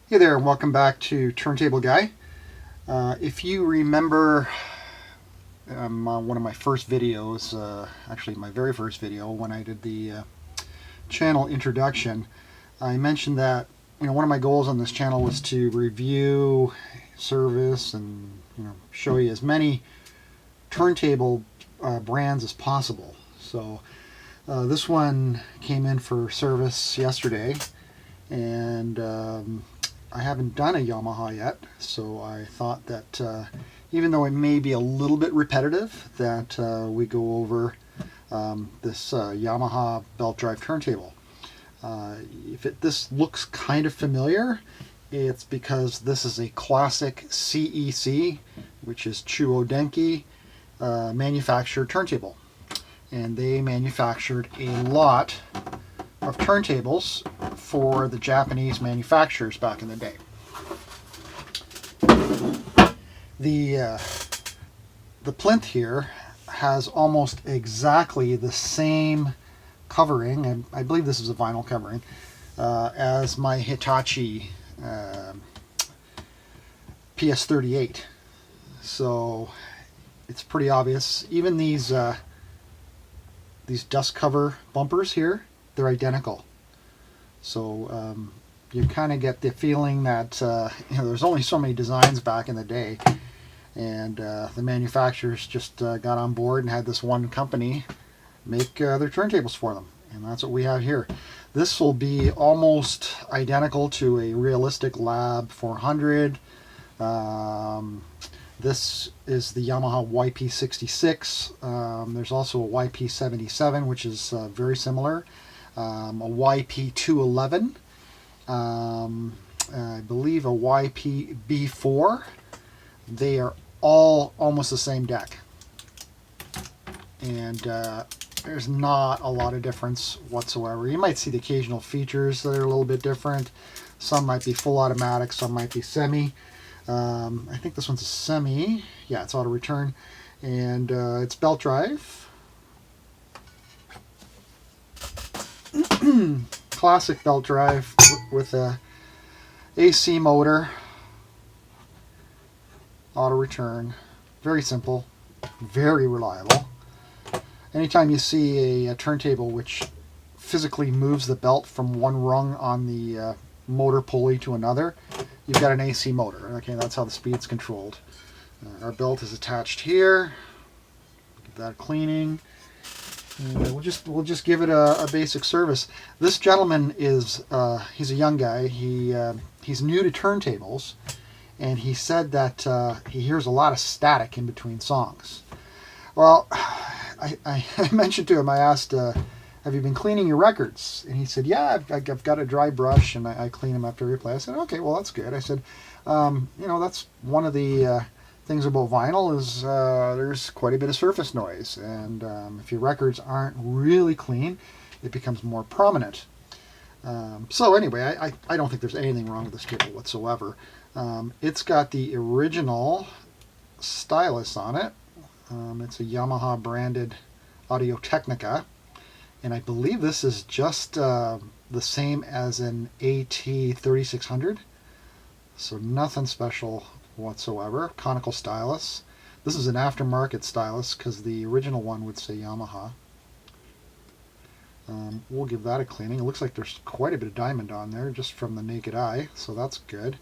Hey there, and welcome back to Turntable Guy. If you remember one of my first videos, actually my very first video when I did the channel introduction, I mentioned that one of my goals on this channel was to review, service, and show you as many turntable brands as possible. So this one came in for service yesterday, and I haven't done a Yamaha yet, so I thought that even though it may be a little bit repetitive, that we go over this Yamaha belt drive turntable. This looks kind of familiar, it's because this is a classic CEC, which is Chuo Denki manufactured turntable. And they manufactured a lot of turntables for the Japanese manufacturers back in the day. The plinth here has almost exactly the same covering. I believe this is a vinyl covering as my Hitachi PS38. So it's pretty obvious. Even these dust cover bumpers here, they're identical. So you kind of get the feeling that there's only so many designs back in the day, and the manufacturers just got on board and had this one company make their turntables for them, and that's what we have here. This will be almost identical to a realistic Lab 400. This is the Yamaha YP-66. There's also a YP-77, which is very similar. A YP-211. I believe a YP-B4. They are all almost the same deck. And there's not a lot of difference whatsoever. You might see the occasional features that are a little bit different. Some might be full automatic, some might be semi. I think this one's a semi. Yeah, it's auto return. And it's belt drive. Classic belt drive with a AC motor. Auto return. Very simple. Very reliable. Anytime you see a turntable which physically moves the belt from one rung on the motor pulley to another, you've got an AC motor. Okay, that's how the speed's controlled. Our belt is attached here. Give that a cleaning. And we'll just give it a basic service. This gentleman is he's a young guy. He's new to turntables, and he said that he hears a lot of static in between songs. Well, I mentioned to him, I asked, have you been cleaning your records? And he said, yeah, I've got a dry brush, and I clean them after every play. I said, okay, well, that's good. I said, that's one of the things about vinyl is there's quite a bit of surface noise. And if your records aren't really clean, it becomes more prominent. So anyway, I don't think there's anything wrong with this table whatsoever. It's got the original Stylus on it. It's a Yamaha branded Audio-Technica, and I believe this is just the same as an AT3600, so nothing special whatsoever. Conical stylus. This is an aftermarket stylus because the original one would say Yamaha. We'll give that a cleaning. It looks like there's quite a bit of diamond on there just from the naked eye, so that's good.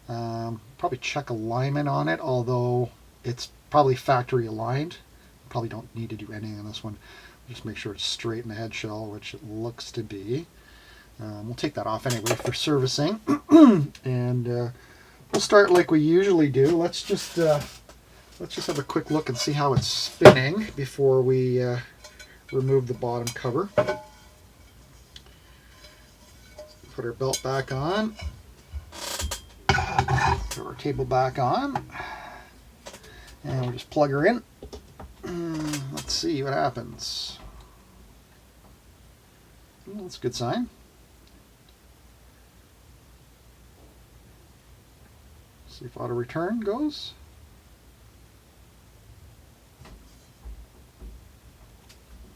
Probably check alignment on it, although it's probably factory aligned. Probably don't need to do anything on this one. Just make sure it's straight in the head shell, which it looks to be. We'll take that off anyway for servicing. And we'll start like we usually do. Let's just have a quick look and see how it's spinning before we remove the bottom cover. Put our belt back on. Put our table back on. And we'll just plug her in. Let's see what happens. That's a good sign. See if auto return goes.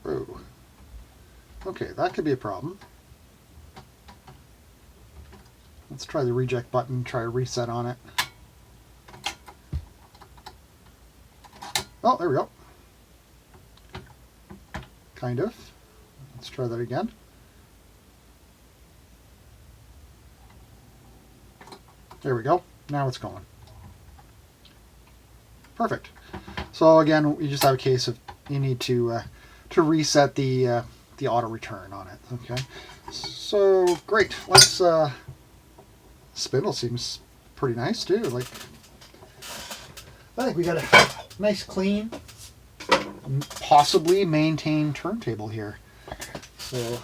Oh. Okay, that could be a problem. Let's try the reject button, try a reset on it. Oh, there we go. Kind of. Let's try that again. There we go. Now it's going. Perfect. So again, we just have a case of you need to reset the auto return on it. Okay. So great. Let's. Spindle seems pretty nice too. Like, I think we got a nice, clean, possibly maintained turntable here. So,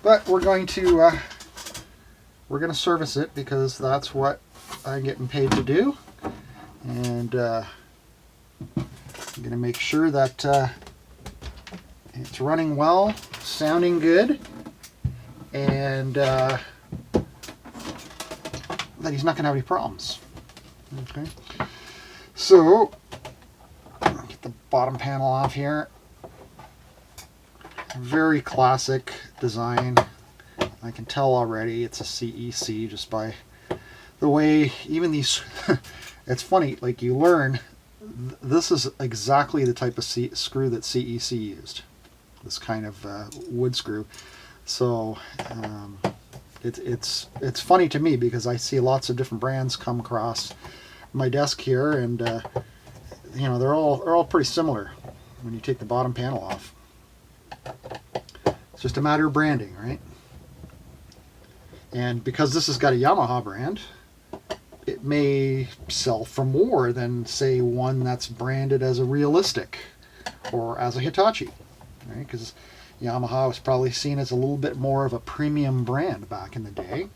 but we're going to service it because that's what I'm getting paid to do, and I'm going to make sure that it's running well, sounding good, and that he's not going to have any problems. Okay, so get the bottom panel off here. Very classic design. I can tell already it's a CEC just by the way even these it's funny, like you learn this is exactly the type of screw that CEC used, this kind of wood screw. So it's funny to me because I see lots of different brands come across my desk here, and you know, they're all pretty similar when you take the bottom panel off. It's just a matter of branding, right? And because this has got a Yamaha brand, it may sell for more than, say, one that's branded as a Realistic or as a Hitachi, right? Because Yamaha was probably seen as a little bit more of a premium brand back in the day.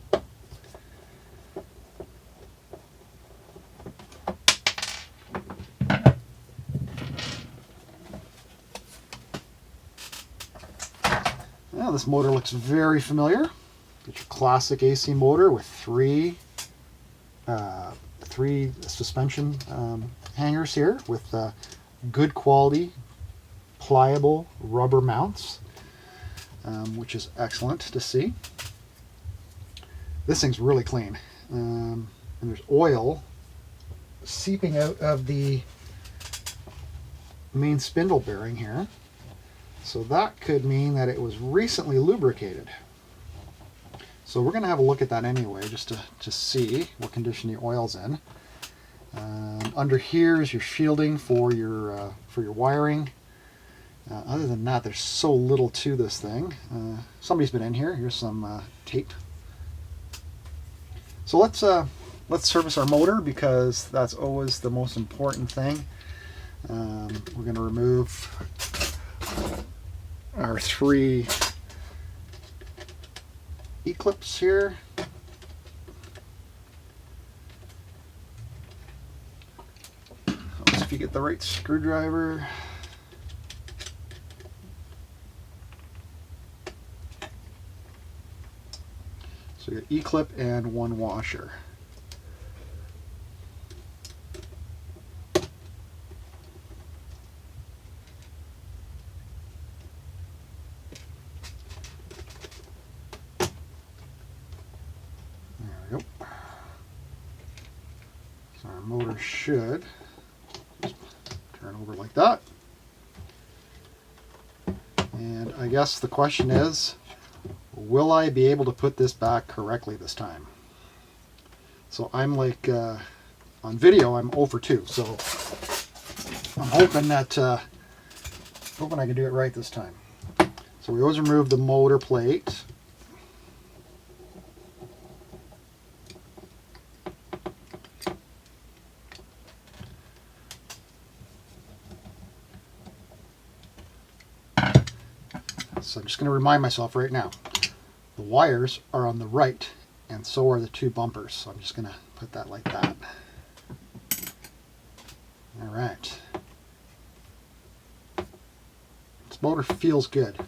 Now this motor looks very familiar. It's your classic AC motor with three suspension hangers here with good quality pliable rubber mounts, which is excellent to see. This thing's really clean, and there's oil seeping out of the main spindle bearing here, so that could mean that it was recently lubricated. So we're going to have a look at that anyway, just to see what condition the oil's in. Under here is your shielding for your wiring. Other than that, there's so little to this thing. Somebody's been in here. Here's some tape. So let's service our motor, because that's always the most important thing. We're going to remove our three E-clips here. Let's see if you get the right screwdriver. So you got E-clip and one washer. There we go. So our motor should just turn over like that. And I guess the question is, will I be able to put this back correctly this time? So I'm like, on video, I'm 0 for 2. So I'm hoping that, hoping I can do it right this time. So we always remove the motor plate. So I'm just going to remind myself right now, the wires are on the right, and so are the two bumpers. So I'm just going to put that like that. All right. This motor feels good.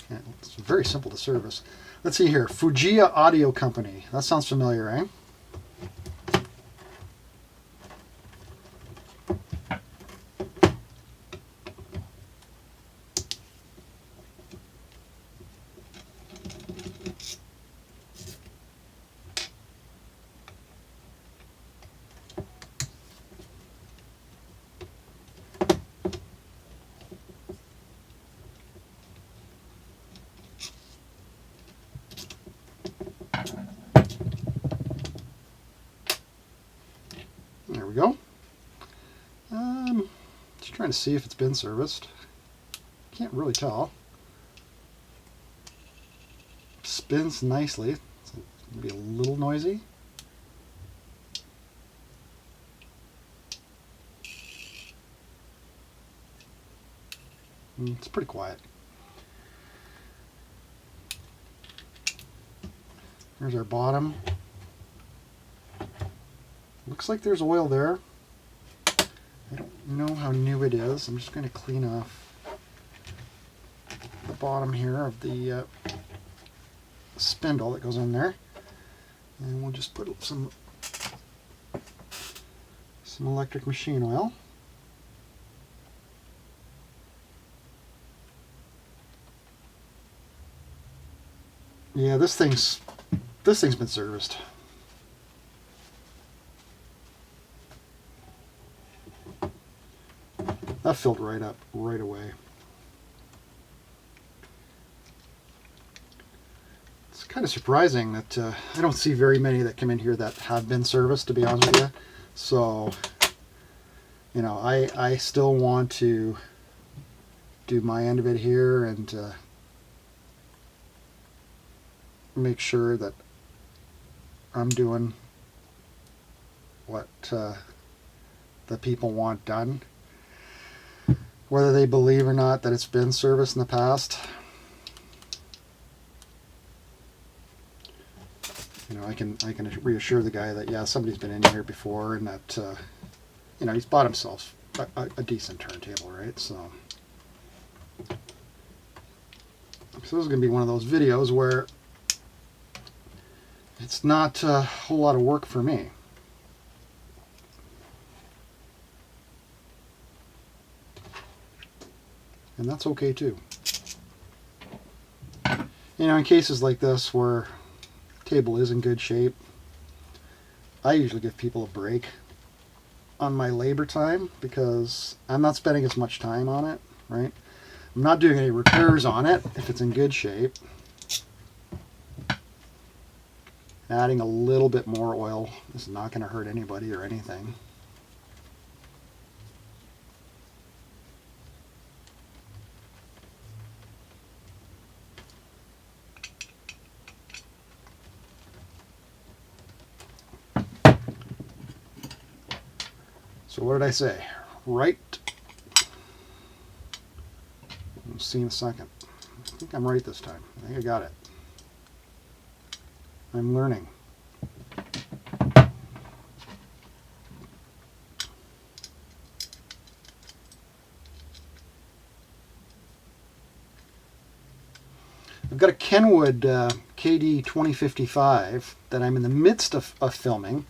And it's very simple to service. Let's see here. Fujiya Audio Company. That sounds familiar, eh? Just trying to see if it's been serviced. Can't really tell. Spins nicely. It's maybe a little noisy. It's pretty quiet. There's our bottom. Looks like there's oil there. I don't know how new it is. I'm just going to clean off the bottom here of the spindle that goes in there. And we'll just put some electric machine oil. Yeah, this thing's been serviced. That filled right up right away. It's kind of surprising that I don't see very many that come in here that have been serviced, to be honest with you. So, you know, I still want to do my end of it here and make sure that I'm doing what the people want done. Whether they believe or not that it's been serviced in the past, you know, I can reassure the guy that, yeah, somebody's been in here before, and that you know, he's bought himself a decent turntable, right? So this is going to be one of those videos where it's not a whole lot of work for me. And that's okay too. You know, in cases like this where the table is in good shape, I usually give people a break on my labor time because I'm not spending as much time on it, right? I'm not doing any repairs on it if it's in good shape. Adding a little bit more oil is not going to hurt anybody or anything. So what did I say? Right. We'll see in a second. I think I'm right this time. I think I got it. I'm learning. I've got a Kenwood KD 2055 that I'm in the midst of filming.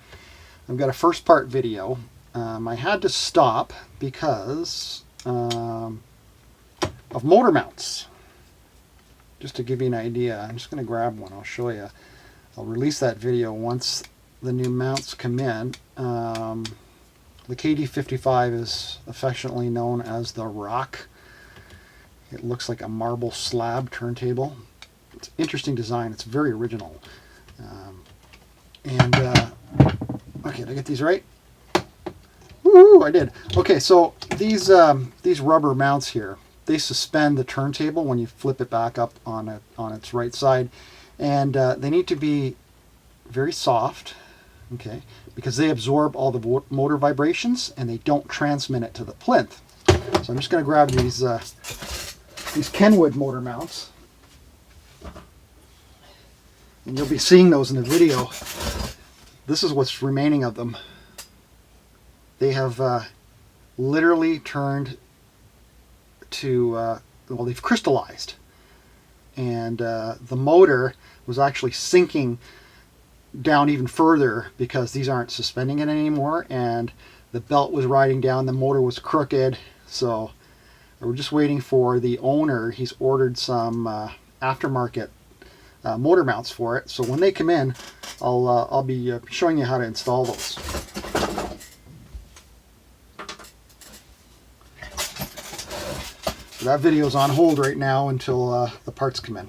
I've got a first part video. I had to stop because of motor mounts. Just to give you an idea, I'm just going to grab one. I'll show you. I'll release that video once the new mounts come in. The KD55 is affectionately known as the Rock. It looks like a marble slab turntable. It's an interesting design. It's very original. Okay, did I get these right? Woo, I did. Okay, so these rubber mounts here, they suspend the turntable when you flip it back up on its right side, and they need to be very soft, okay, because they absorb all the motor vibrations and they don't transmit it to the plinth. So I'm just going to grab these Kenwood motor mounts, and you'll be seeing those in the video. This is what's remaining of them. They have literally turned to, well, they've crystallized. And the motor was actually sinking down even further because these aren't suspending it anymore. And the belt was riding down, the motor was crooked. So we're just waiting for the owner. He's ordered some aftermarket motor mounts for it. So when they come in, I'll be showing you how to install those. So that video is on hold right now until the parts come in.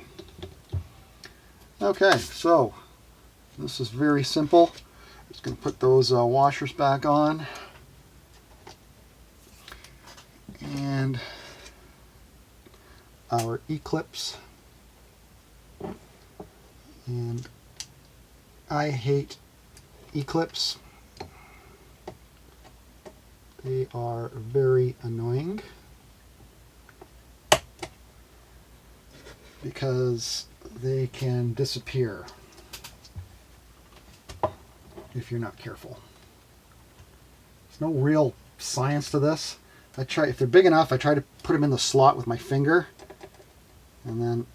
Okay, so this is very simple. Just going to put those washers back on. our E-clips. And I hate E-clips. They are very annoying because they can disappear if you're not careful. There's no real science to this. I try, if they're big enough, I try to put them in the slot with my finger and then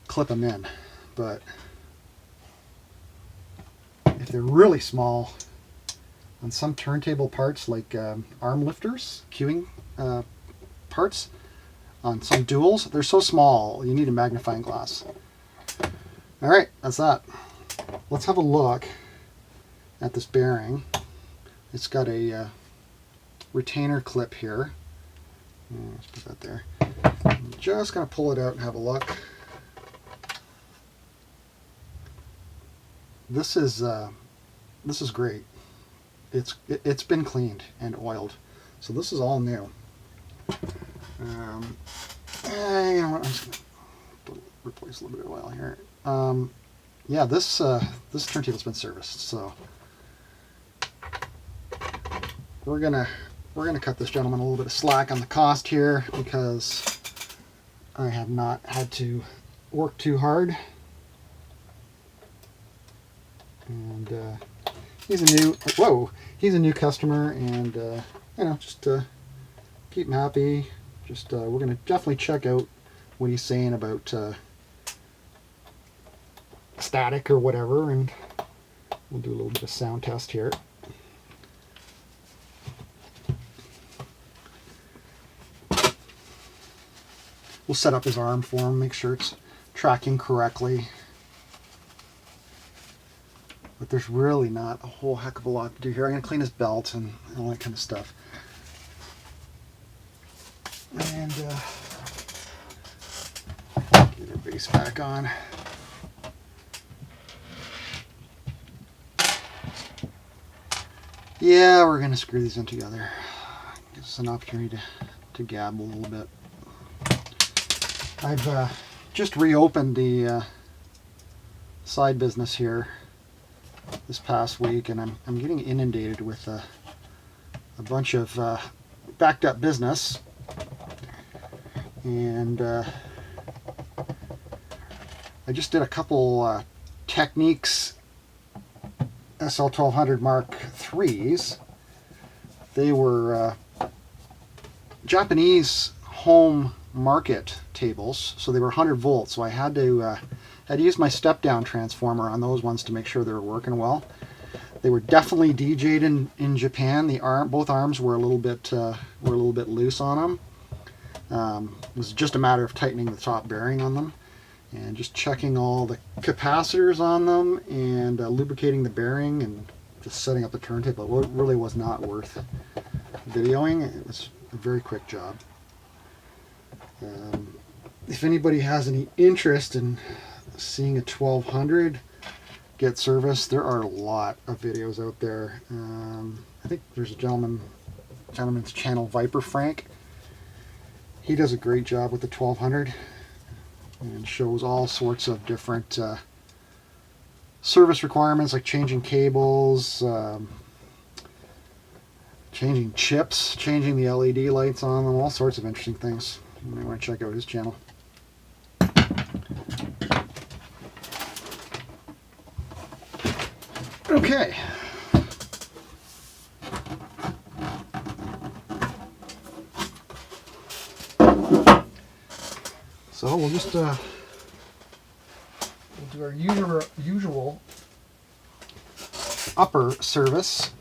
clip them in. But if they're really small, on some turntable parts like arm lifters, cueing parts, on some duals, they're so small you need a magnifying glass. Alright, that's that. Let's have a look at this bearing. It's got a retainer clip here. Let's put that there. I'm just going to pull it out and have a look. This is great. It's been cleaned and oiled, so this is all new. You know what? I'm just gonna replace a little bit of oil here. Yeah, this turntable's been serviced, so we're gonna cut this gentleman a little bit of slack on the cost here because I have not had to work too hard. And he's a new customer, and you know, just keep him happy. Just we're gonna definitely check out what he's saying about static or whatever, and we'll do a little bit of sound test here. We'll set up his arm for him, make sure it's tracking correctly. But there's really not a whole heck of a lot to do here. I'm going to clean his belt and all that kind of stuff. And get our base back on. Yeah, we're going to screw these in together. Gives us an opportunity to gab a little bit. I've just reopened the side business here this past week, and I'm getting inundated with a bunch of backed up business, and I just did a couple Techniques SL1200 Mark IIIs. They were Japanese home market tables, so they were 100 volts, so I had to use my step down transformer on those ones to make sure they were working well. They were definitely DJ'd in Japan. Both arms were a little bit loose on them. It was just a matter of tightening the top bearing on them and just checking all the capacitors on them and lubricating the bearing and just setting up the turntable. It really was not worth videoing. It was a very quick job. If anybody has any interest in seeing a 1200 get serviced, there are a lot of videos out there. I think there's a gentleman's channel, Viper Frank. He does a great job with the 1200 and shows all sorts of different service requirements, like changing cables, changing chips, changing the LED lights on them, all sorts of interesting things. You may want to check out his channel. Okay. So we'll just we'll do our usual upper service,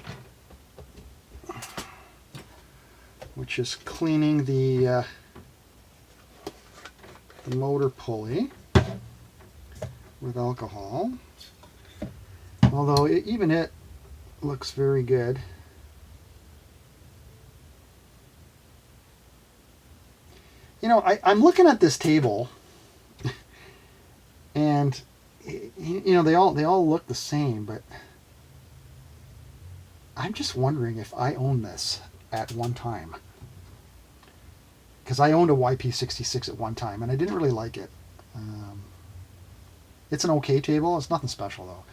which is cleaning the motor pulley with alcohol. Although even it looks very good. You know, I'm looking at this table, and you know, they all look the same, but I'm just wondering if I own this at one time. because I owned a YP-66 at one time and I didn't really like it. It's an okay table. It's nothing special though.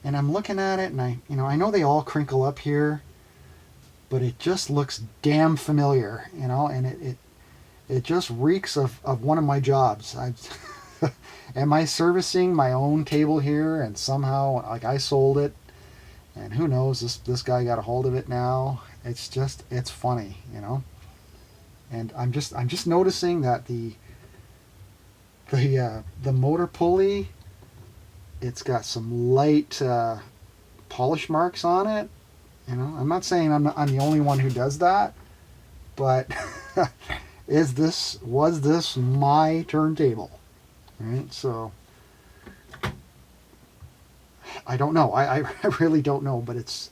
And I'm looking at it, and I know they all crinkle up here, but it just looks damn familiar, and it just reeks of one of my jobs. Am I servicing my own table here, and somehow like I sold it, and who knows, this guy got a hold of it now. It's funny, And I'm just noticing that the motor pulley, it's got some light polish marks on it. I'm not saying I'm the only one who does that, but was this my turntable? Right? So I don't know. I really don't know, but it's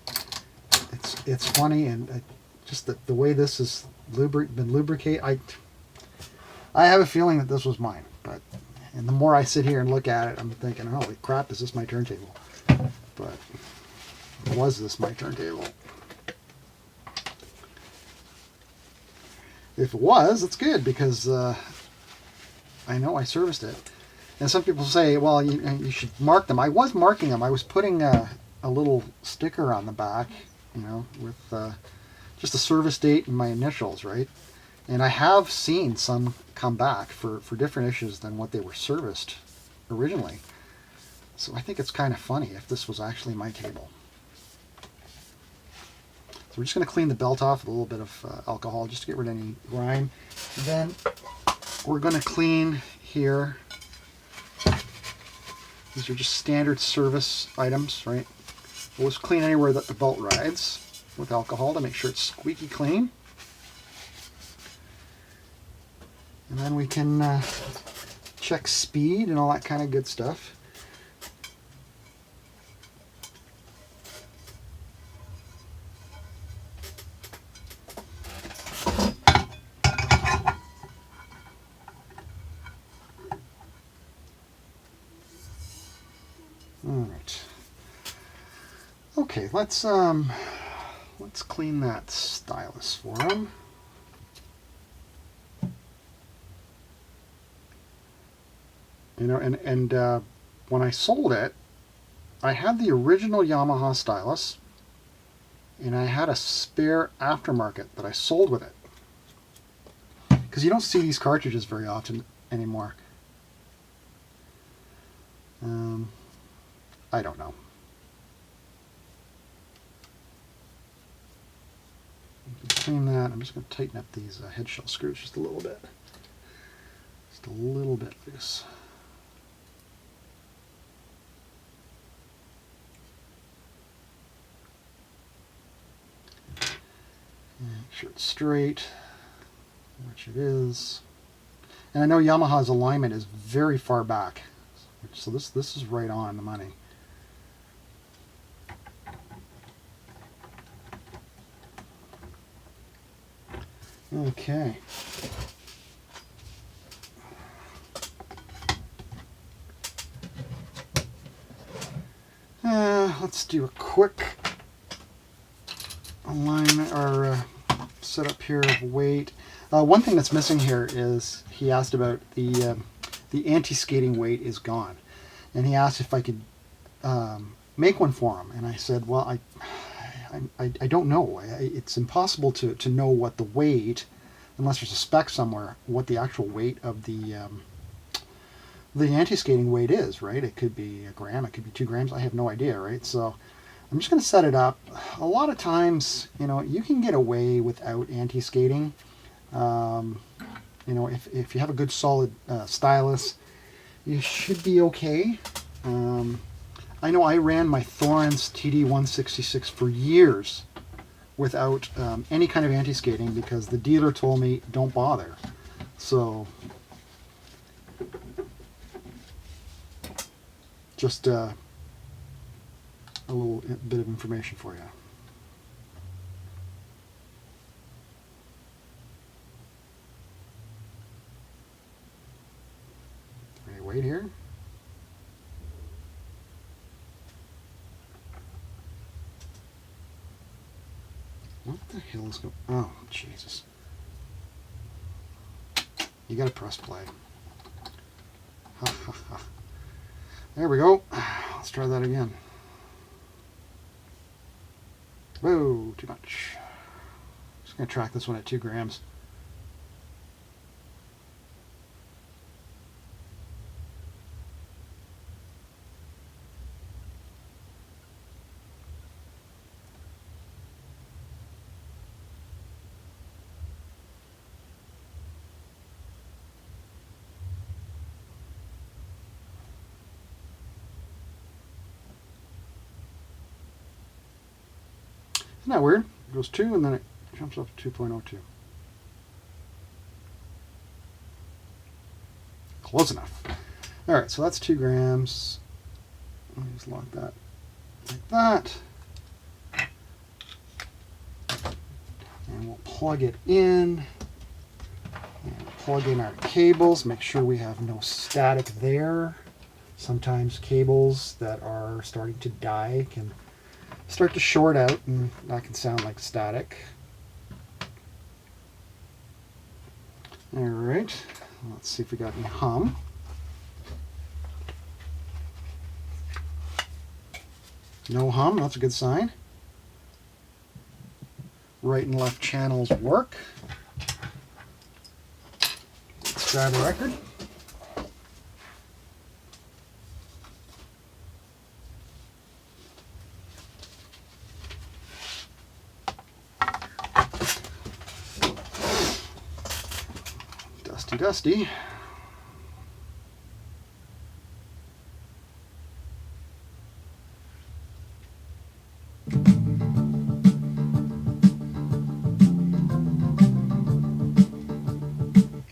funny, and just the way this has been lubricated. I have a feeling that this was mine, and the more I sit here and look at it, I'm thinking, holy crap, is this my turntable? But was this my turntable? If it was, it's good, because I know I serviced it. And some people say, well, you should mark them. I was marking them. I was putting a little sticker on the back, with just a service date and my initials, right? And I have seen some come back for different issues than what they were serviced originally. So I think it's kind of funny if this was actually my table. So we're just going to clean the belt off with a little bit of alcohol just to get rid of any grime. Then we're going to clean here. These are just standard service items, right? We'll just clean anywhere that the belt rides with alcohol to make sure it's squeaky clean. And then we can check speed and all that kind of good stuff. Okay, let's clean that stylus for him. And when I sold it, I had the original Yamaha stylus, and I had a spare aftermarket that I sold with it. Because you don't see these cartridges very often anymore. I don't know. Clean that. I'm just going to tighten up these head shell screws just a little bit. Just a little bit loose. Make sure it's straight, which it is. And I know Yamaha's alignment is very far back, so this is right on the money. Okay. Let's do a quick alignment or setup here of weight. One thing that's missing here is he asked about the anti-skating weight is gone, and he asked if I could make one for him, and I said, well, I don't know. It's impossible to know what the weight, unless there's a spec somewhere, what the actual weight of the anti-skating weight is, right? It could be a gram, it could be 2 grams, I have no idea, right? So I'm just going to set it up. A lot of times, you can get away without anti-skating. If you have a good solid stylus, you should be okay. I know I ran my Thorns TD166 for years without any kind of anti-skating because the dealer told me don't bother. So just a little bit of information for you. Any weight here? What the hell is going on? Oh, Jesus. You gotta press play. There we go. Let's try that again. Whoa, too much. Just gonna track this one at 2 grams. Isn't that weird? It goes 2 and then it jumps up to 2.02. Close enough. Alright, so that's 2 grams. Let me just lock that like that. And we'll plug it in. And plug in our cables. Make sure we have no static there. Sometimes cables that are starting to die can start to short out, and that can sound like static. All right, let's see if we got any hum. No hum, that's a good sign. Right and left channels work. Let's grab a record. Dusty.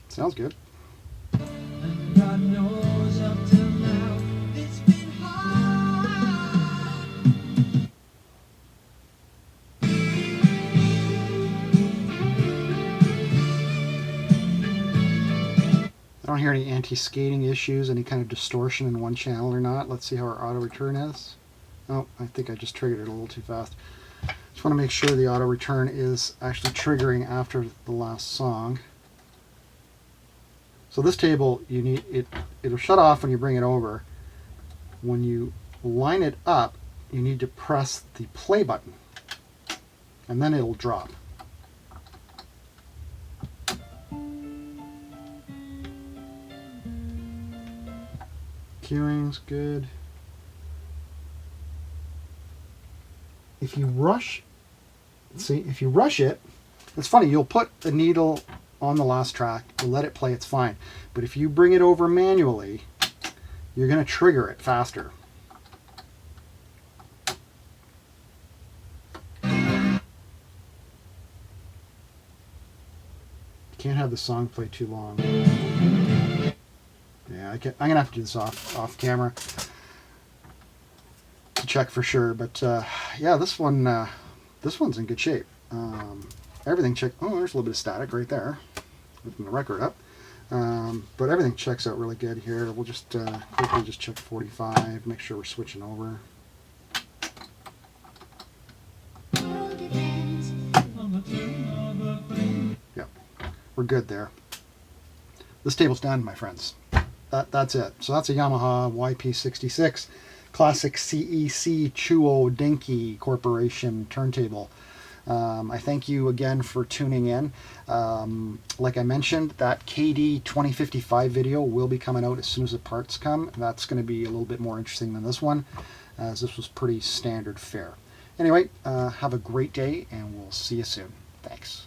Sounds good. And God knows up till now it's been hard. I don't hear any anti-skating issues, any kind of distortion in one channel or not. Let's see how our auto return is. Oh, I think I just triggered it a little too fast. Just want to make sure the auto return is actually triggering after the last song. So this table, you need it'll shut off when you bring it over. When you line it up, you need to press the play button, and then it'll drop. Cueing's good. If you rush, if you rush it, it's funny, you'll put a needle on the last track, you'll let it play, it's fine. But if you bring it over manually, you're going to trigger it faster. You can't have the song play too long. Yeah, I'm gonna have to do this off camera to check for sure. But yeah, this one's in good shape. Everything check. Oh, there's a little bit of static right there. Looking the record up, but everything checks out really good here. We'll just quickly just check 45. Make sure we're switching over. Yep, we're good there. This table's done, my friends. That's it. So that's a Yamaha YP-66 Classic CEC Chuo Dinky Corporation turntable. I thank you again for tuning in. Like I mentioned, that KD 2055 video will be coming out as soon as the parts come. That's going to be a little bit more interesting than this one, as this was pretty standard fare. Anyway, have a great day, and we'll see you soon. Thanks.